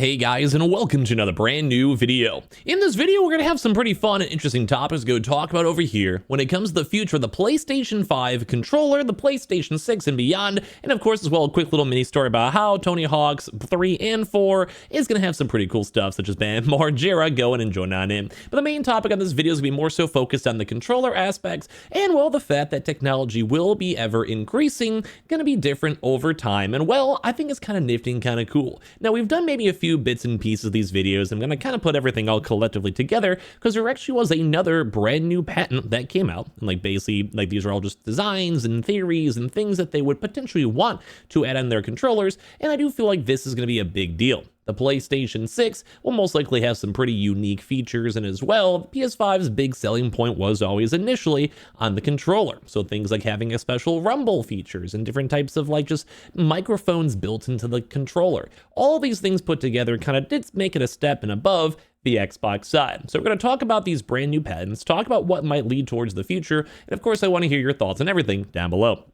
Hey guys, and welcome to another brand new video. In this video, we're going to have some pretty fun and interesting topics to go talk about over here when it comes to the future of the PlayStation 5 controller, the PlayStation 6 and beyond, and of course as well a quick little mini story about how Tony Hawk's 3 and 4 is going to have some pretty cool stuff such as Bam Margera going and join on in. But the main topic on this video is going to be more so focused on the controller aspects and well the fact that technology will be ever increasing, going to be different over time, and well I think it's kind of nifty and kind of cool. Now we've done maybe a few bits and pieces of these videos. I'm going to kind of put everything all collectively together because there actually was another brand new patent that came out, and basically these are all just designs and theories and things that they would potentially want to add on their controllers, and I do feel like this is going to be a big deal. The PlayStation 6 will most likely have some pretty unique features, and as well, the PS5's big selling point was always initially on the controller. So things like having a special rumble features and different types of just microphones built into the controller. All these things put together kind of did make it a step and above the Xbox side. So we're going to talk about these brand new patents, talk about what might lead towards the future, and of course I want to hear your thoughts on everything down below.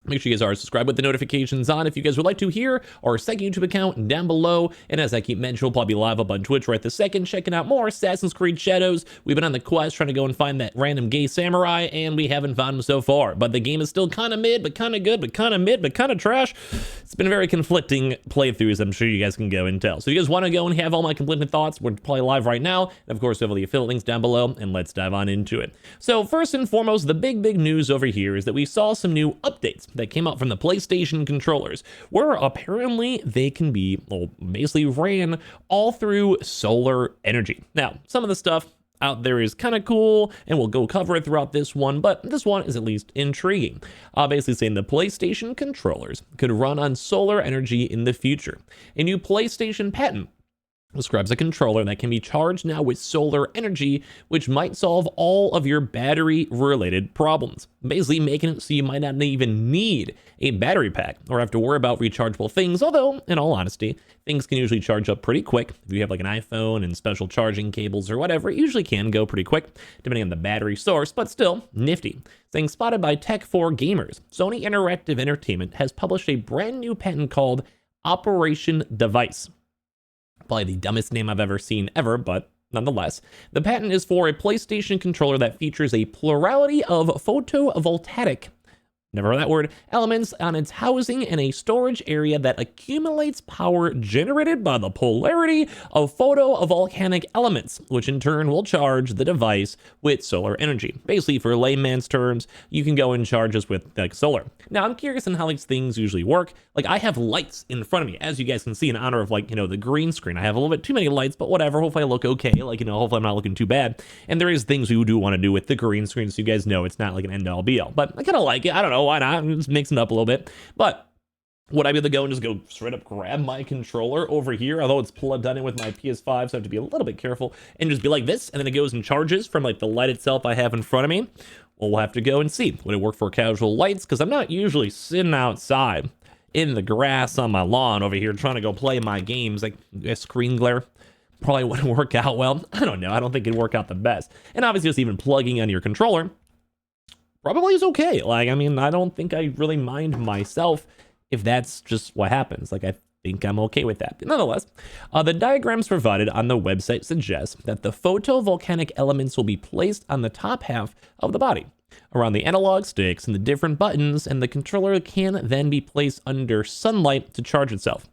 Make sure you guys are subscribed with the notifications on if you guys would like to hear our second YouTube account down below. And as I keep mentioning, we'll probably be live up on Twitch right this second, checking out more Assassin's Creed Shadows. We've been on the quest trying to go and find that random gay samurai, and we haven't found him so far. But the game is still kind of mid, but kind of good, but kind of mid, but kind of trash. It's been very conflicting playthroughs, I'm sure you guys can go and tell. So if you guys want to go and have all my conflicting thoughts, we're probably live right now. And of course, we have all the affiliate links down below, and let's dive on into it. So first and foremost, the big news over here is that we saw some new updates that came out from the PlayStation controllers, where apparently they can be basically ran all through solar energy. Now, some of the stuff out there is kind of cool, and we'll go cover it throughout this one, but this one is at least intriguing. Basically saying the PlayStation controllers could run on solar energy in the future. A new PlayStation patent describes a controller that can be charged now with solar energy, which might solve all of your battery-related problems, basically making it so you might not even need a battery pack or have to worry about rechargeable things, although, in all honesty, things can usually charge up pretty quick. If you have an iPhone and special charging cables or whatever, it usually can go pretty quick, depending on the battery source, but still nifty. Saying spotted by Tech for Gamers, Sony Interactive Entertainment has published a brand new patent called Operation Device. Probably the dumbest name I've ever seen ever, but nonetheless. The patent is for a PlayStation controller that features a plurality of photovoltaic, never heard that word, elements on its housing and a storage area that accumulates power generated by the polarity of photovoltaic elements, which in turn will charge the device with solar energy. Basically, for layman's terms, you can go and charge this with solar. Now, I'm curious on how these things usually work. I have lights in front of me, as you guys can see, in honor of the green screen. I have a little bit too many lights, but whatever. Hopefully I look okay. Hopefully I'm not looking too bad. And there is things we do want to do with the green screen, so you guys know it's not an end-all be-all. But I kind of like it. I don't know why not. I'm just mixing it up a little bit. But would I be able to go and just go straight up grab my controller over here, although it's plugged in with my PS5, so I have to be a little bit careful, and just be like this, and then it goes and charges from the light itself I have in front of me? Well, we'll have to go and see. Would it work for casual lights? Because I'm not usually sitting outside in the grass on my lawn over here trying to go play my games. A screen glare probably wouldn't work out well. I don't know. I don't think it'd work out the best. And obviously just even plugging on your controller probably is okay. I don't think I really mind myself if that's just what happens. I think I'm okay with that. But nonetheless, the diagrams provided on the website suggest that the photovoltaic elements will be placed on the top half of the body, around the analog sticks and the different buttons, and the controller can then be placed under sunlight to charge itself.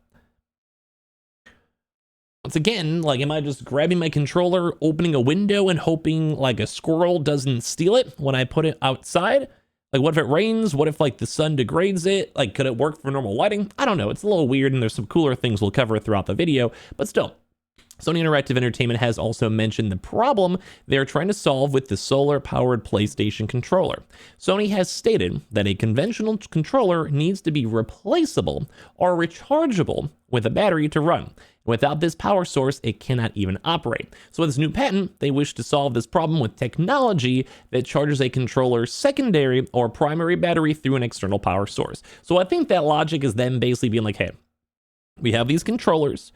Once again, am I just grabbing my controller, opening a window, and hoping a squirrel doesn't steal it when I put it outside? What if it rains? What if the sun degrades it? Could it work for normal lighting? I don't know. It's a little weird, and there's some cooler things we'll cover throughout the video, but still. Sony Interactive Entertainment has also mentioned the problem they're trying to solve with the solar-powered PlayStation controller. Sony has stated that a conventional controller needs to be replaceable or rechargeable with a battery to run. Without this power source, it cannot even operate. So with this new patent, they wish to solve this problem with technology that charges a controller's secondary or primary battery through an external power source. So I think that logic is them basically being hey, we have these controllers.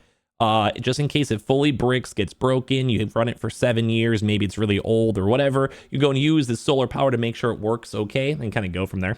Just in case it fully bricks, gets broken, you run it for 7 years, maybe it's really old or whatever, you go and use this solar power to make sure it works okay, and kind of go from there.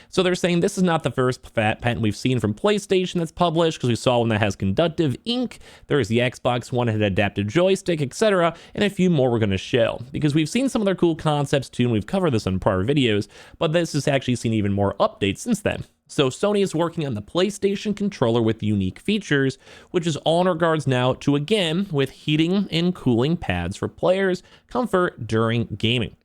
So they're saying this is not the first patent we've seen from PlayStation that's published, because we saw one that has conductive ink. There's the Xbox One that had adaptive joystick, etc., and a few more we're going to show, because we've seen some other cool concepts too, and we've covered this in prior videos, but this has actually seen even more updates since then. So Sony is working on the PlayStation controller with unique features, which is all in regards now to, again, with heating and cooling pads for players' comfort during gaming.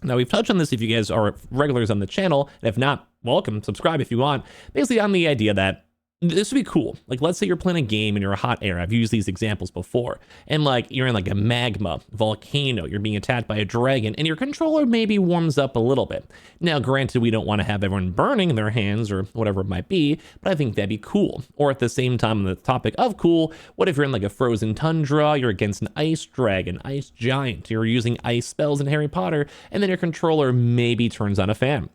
Now, we've touched on this if you guys are regulars on the channel, and if not, welcome, subscribe if you want. Basically, on the idea that this would be cool. Like, let's say you're playing a game and you're a hot air. I've used these examples before. And like, you're in like a magma volcano, you're being attacked by a dragon, and your controller maybe warms up a little bit. Now, granted, we don't want to have everyone burning their hands or whatever it might be, but I think that'd be cool. Or at the same time, on the topic of cool, what if you're in like a frozen tundra, you're against an ice dragon, ice giant, you're using ice spells in Harry Potter, and then your controller maybe turns on a fan.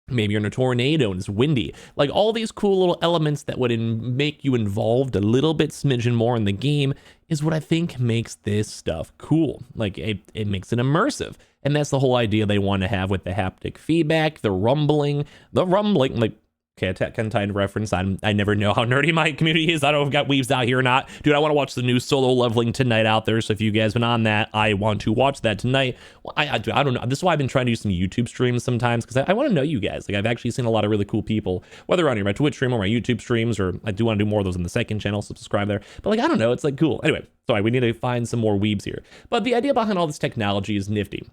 Maybe you're in a tornado and it's windy. Like, all these cool little elements that would make you involved a little bit smidgen more in the game is what I think makes this stuff cool. Like, it makes it immersive. And that's the whole idea they want to have with the haptic feedback, the rumbling, like, okay, Attack on Titan reference. I never know how nerdy my community is. I don't know if I've got weaves out here or not. Dude, I want to watch the new solo leveling tonight out there. So if you guys been on that, I want to watch that tonight. Well, I don't know. This is why I've been trying to do some YouTube streams sometimes, because I want to know you guys. Like, I've actually seen a lot of really cool people, whether on my Twitch stream or my YouTube streams, or I do want to do more of those on the second channel, so subscribe there. But like, I don't know. It's like cool. Anyway, sorry, we need to find some more weebs here. But the idea behind all this technology is nifty.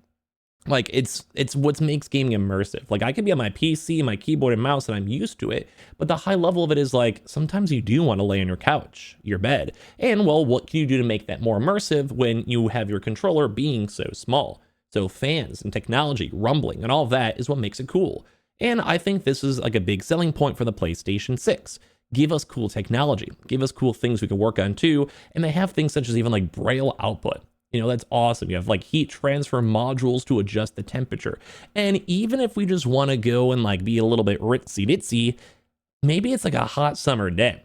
Like, it's what makes gaming immersive. Like, I could be on my PC, my keyboard and mouse, and I'm used to it, but the high level of it is like, sometimes you do want to lay on your couch, your bed, and well, what can you do to make that more immersive when you have your controller being so small? So fans and technology, rumbling, and all of that is what makes it cool. And I think this is like a big selling point for the PlayStation 6. Give us cool technology, give us cool things we can work on too, and they have things such as even like braille output. You know, that's awesome. You have like heat transfer modules to adjust the temperature. And even if we just want to go and like be a little bit ritzy ditzy, maybe it's like a hot summer day.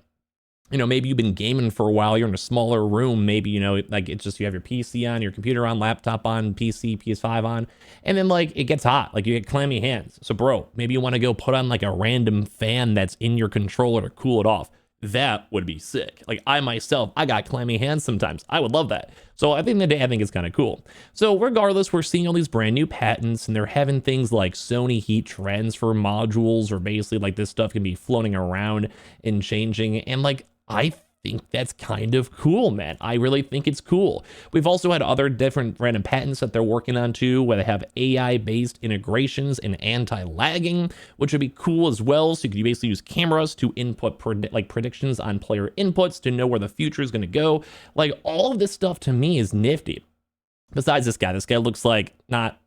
You know, maybe you've been gaming for a while, you're in a smaller room, maybe, you know, like it's just you have your PC on, your computer on, laptop on, PC, PS5 on, and then like it gets hot, like you get clammy hands. So bro, maybe you want to go put on like a random fan that's in your controller to cool it off. That would be sick. Like, I myself, I got clammy hands sometimes. I would love that. So I think I think it's kind of cool. So regardless, we're seeing all these brand new patents, and they're having things like Sony heat transfer modules, or basically like this stuff can be floating around and changing. And like, I think that's kind of cool, man. I really think it's cool. We've also had other different random patents that they're working on too, where they have AI-based integrations and anti-lagging, which would be cool as well. So you could basically use cameras to input predictions on player inputs to know where the future is going to go. Like, all of this stuff to me is nifty. Besides this guy looks like not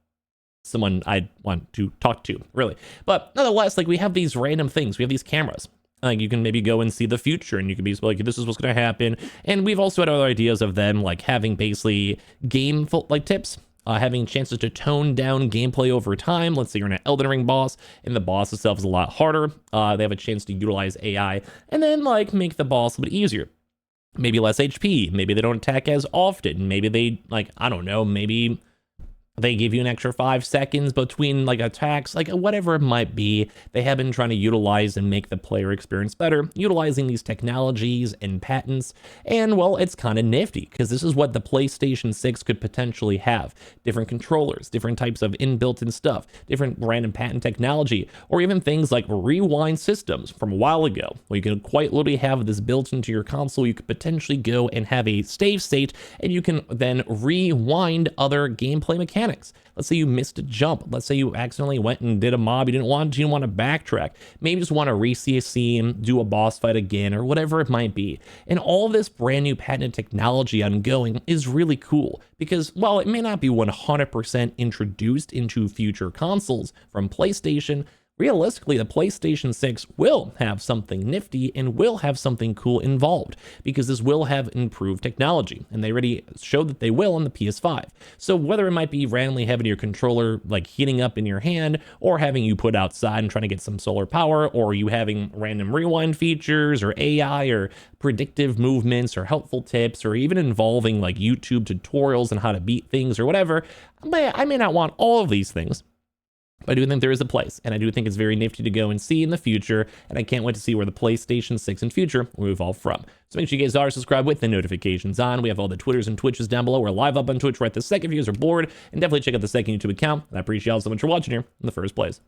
someone I'd want to talk to, really. But nonetheless, like, we have these random things. We have these cameras. Like, you can maybe go and see the future, and you can be like, this is what's going to happen. And we've also had other ideas of them, like having basically game tips, having chances to tone down gameplay over time. Let's say you're in an Elden Ring boss, and the boss itself is a lot harder. They have a chance to utilize AI, and then like make the boss a bit easier. Maybe less HP. Maybe they don't attack as often. Maybe they, like, I don't know, maybe they give you an extra 5 seconds between like attacks, like whatever it might be. They have been trying to utilize and make the player experience better, utilizing these technologies and patents. And well, it's kind of nifty, because this is what the PlayStation 6 could potentially have. Different controllers, different types of inbuilt-in stuff, different random patent technology, or even things like rewind systems from a while ago, where you can quite literally have this built into your console. You could potentially go and have a save state, and you can then rewind other gameplay mechanics. Let's say you missed a jump. Let's say you accidentally went and did a mob you didn't want to backtrack. Maybe you just want to re-see a scene, do a boss fight again, or whatever it might be. And all this brand new patented technology ongoing is really cool, because while it may not be 100% introduced into future consoles from PlayStation, realistically, the PlayStation 6 will have something nifty and will have something cool involved, because this will have improved technology, and they already showed that they will on the PS5. So whether it might be randomly having your controller like heating up in your hand, or having you put outside and trying to get some solar power, or you having random rewind features, or AI, or predictive movements, or helpful tips, or even involving like YouTube tutorials on how to beat things or whatever, I may not want all of these things. But I do think there is a place, and I do think it's very nifty to go and see in the future, and I can't wait to see where the PlayStation 6 in future will evolve from. So make sure you guys are subscribed with the notifications on. We have all the Twitters and Twitches down below. We're live up on Twitch right this second if you guys are bored, and definitely check out the second YouTube account. And I appreciate y'all so much for watching here in the first place.